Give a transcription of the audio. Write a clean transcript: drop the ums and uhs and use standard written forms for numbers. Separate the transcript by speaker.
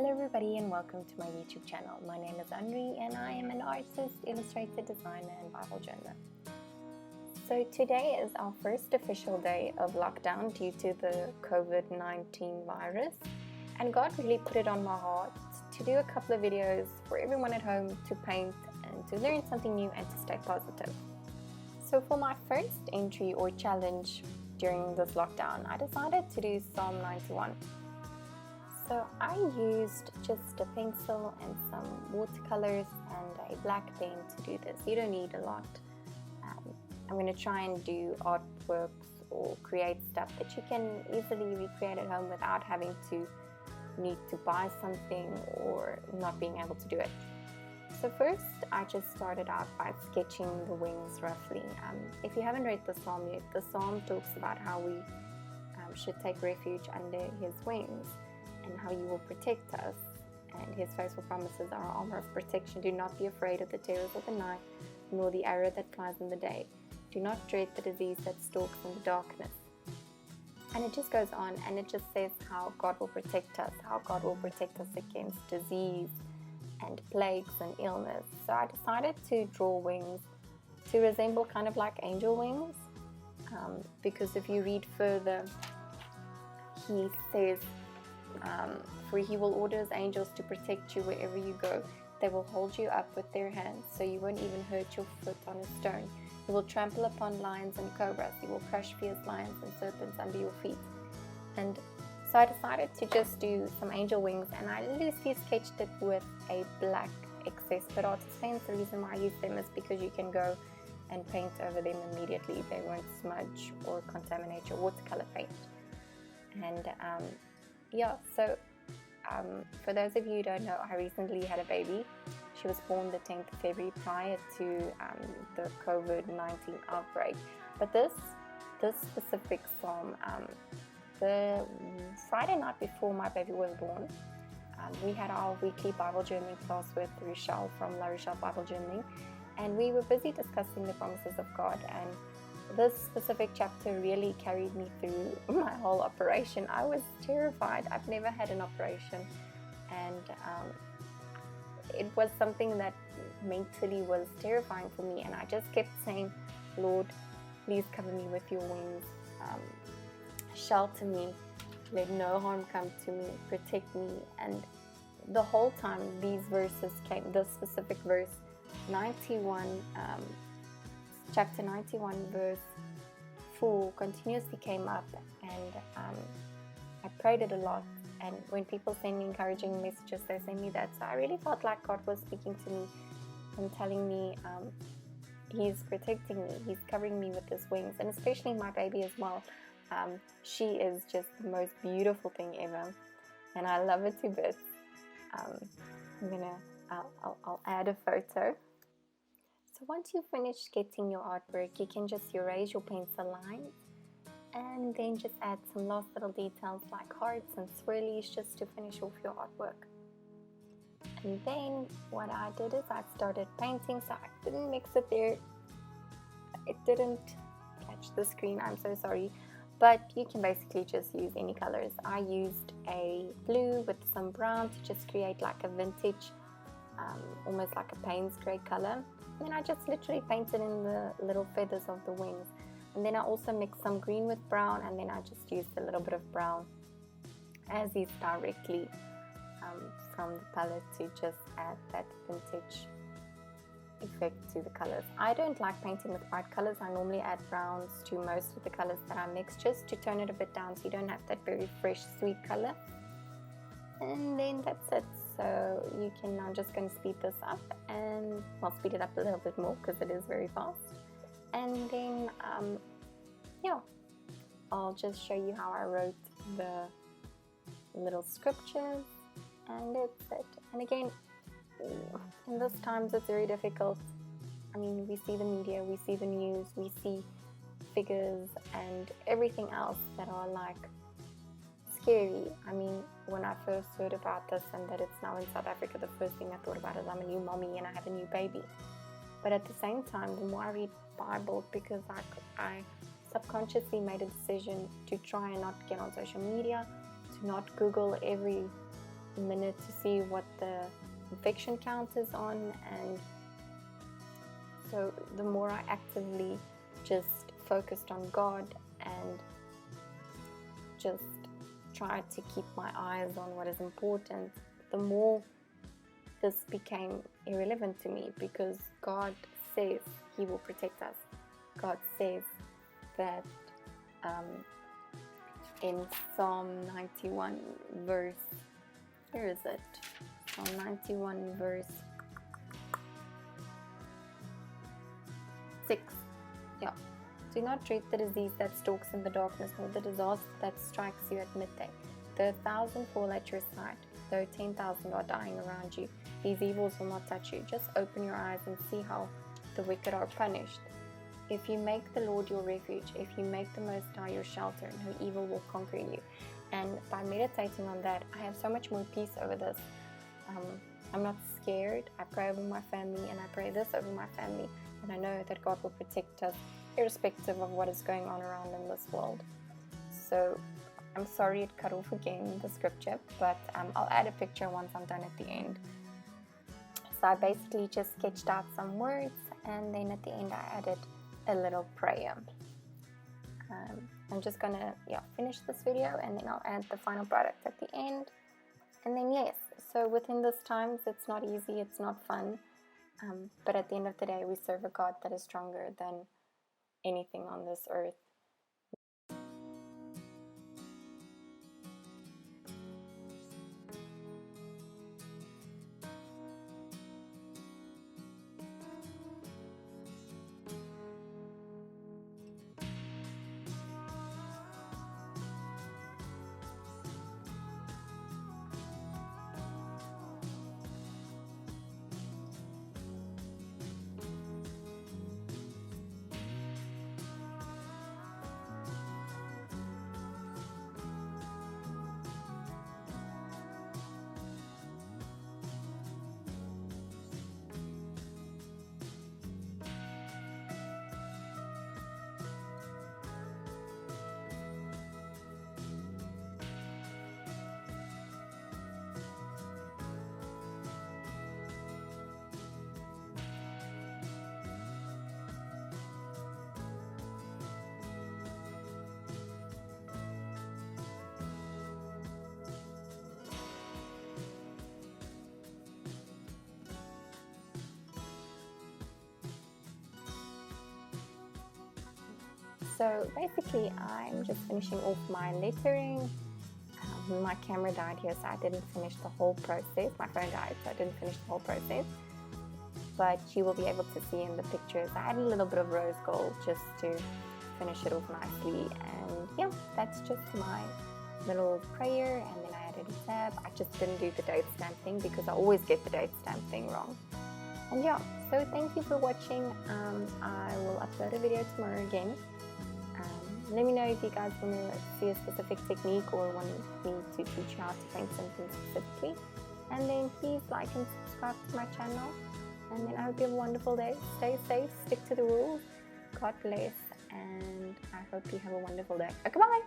Speaker 1: Hello everybody and welcome to my YouTube channel. My name is Anri and I am an artist, illustrator, designer and Bible journaler. So today is our first official day of lockdown due to the Covid-19 virus, and God really put it on my heart to do a couple of videos for everyone at home to paint and to learn something new and to stay positive. So for my first entry or challenge during this lockdown, I decided to do Psalm 91. So I used just a pencil and some watercolors and a black pen to do this. You don't need a lot. I'm going to try and do artworks or create stuff that you can easily recreate at home without having to need to buy something or not being able to do it. So first I just started out by sketching the wings roughly. If you haven't read the Psalm yet, the Psalm talks about how we should take refuge under His wings, and how He will protect us, and His faithful promises are our armor of protection. Do not be afraid of the terrors of the night, nor the arrow that flies in the day. Do not dread the disease that stalks in the darkness. And it just goes on, and it just says how God will protect us, how God will protect us against disease and plagues and illness. So I decided to draw wings to resemble kind of like angel wings, because if you read further, He says, for He will order His angels to protect you wherever you go. They will hold you up with their hands, so you won't even hurt your foot on a stone. You will trample upon lions and cobras. You will crush fierce lions and serpents under your feet. And so I decided to just do some angel wings, and I loosely sketched it with a black excess Pitt artist paints. The reason why I use them is because you can go and paint over them immediately. They won't smudge or contaminate your watercolor paint. And for those of you who don't know, I recently had a baby. She was born the 10th of February prior to the COVID-19 outbreak. But this specific psalm, the Friday night before my baby was born, we had our weekly Bible journaling class with Rochelle from La Rochelle Bible Journaling, and we were busy discussing the promises of God, and this specific chapter really carried me through my whole operation. I was terrified. I've never had an operation, and it was something that mentally was terrifying for me, and I just kept saying, Lord, please cover me with your wings, shelter me, let no harm come to me, protect me. And the whole time these verses came, this specific verse 91, chapter 91 verse 4 continuously came up, and I prayed it a lot, and when people send me encouraging messages, they send me that. So I really felt like God was speaking to me and telling me He's protecting me, He's covering me with His wings, and especially my baby as well. She is just the most beautiful thing ever, and I love her to bits. I'll add a photo. So once you finish sketching your artwork, you can just erase your pencil lines and then just add some last little details like hearts and swirlies just to finish off your artwork. And then what I did is I started painting, so I didn't mix it there. It didn't catch the screen, I'm so sorry. But you can basically just use any colors. I used a blue with some brown to just create like a vintage, almost like a Payne's grey color. And then I just literally painted in the little feathers of the wings. And then I also mixed some green with brown, and then I just used a little bit of brown as is directly from the palette to just add that vintage effect to the colors. I don't like painting with bright colors. I normally add browns to most of the colors that I mix just to tone it a bit down so you don't have that very fresh sweet color. And then that's it. So you can, I'm just going to speed this up, and I'll speed it up a little bit more because it is very fast. And then I'll just show you how I wrote the little scriptures, and that's it. And again, in these times it's very difficult. I mean, we see the media, we see the news, we see figures and everything else that are like scary. I mean, when I first heard about this and that it's now in South Africa, the first thing I thought about is I'm a new mommy and I have a new baby. But at the same time, the more I read Bible, because I subconsciously made a decision to try and not get on social media, to not Google every minute to see what the infection count is on, and so the more I actively just focused on God and just tried to keep my eyes on what is important, the more this became irrelevant to me, because God says He will protect us. God says that in Psalm 91 verse, where is it? Psalm 91 verse 6. Yeah. Do not dread the disease that stalks in the darkness, nor the disaster that strikes you at midday. Though 1,000 fall at your side, though 10,000 are dying around you, these evils will not touch you. Just open your eyes and see how the wicked are punished. If you make the Lord your refuge, if you make the Most High your shelter, no evil will conquer you. And by meditating on that, I have so much more peace over this. I'm not scared. I pray over my family, and I pray this over my family, and I know that God will protect us irrespective of what is going on around in this world. So I'm sorry it cut off again, the scripture, but I'll add a picture once I'm done at the end. So I basically just sketched out some words, and then at the end I added a little prayer. I'm just gonna finish this video, and then I'll add the final product at the end. And then yes, so within these times, it's not easy, it's not fun, but at the end of the day, we serve a God that is stronger than anything on this earth. So basically, I'm just finishing off my lettering. My camera died here, so I didn't finish the whole process. My phone died, so I didn't finish the whole process. But you will be able to see in the pictures. I added a little bit of rose gold just to finish it off nicely. And yeah, that's just my little prayer. And then I added a tab. I just didn't do the date stamp thing because I always get the date stamp thing wrong. And yeah, so thank you for watching. I will upload a video tomorrow again. Let me know if you guys want to see a specific technique or want me to teach you how to paint something specifically. And then please like and subscribe to my channel. And then I hope you have a wonderful day. Stay safe, stick to the rules. God bless, and I hope you have a wonderful day. Okay, bye!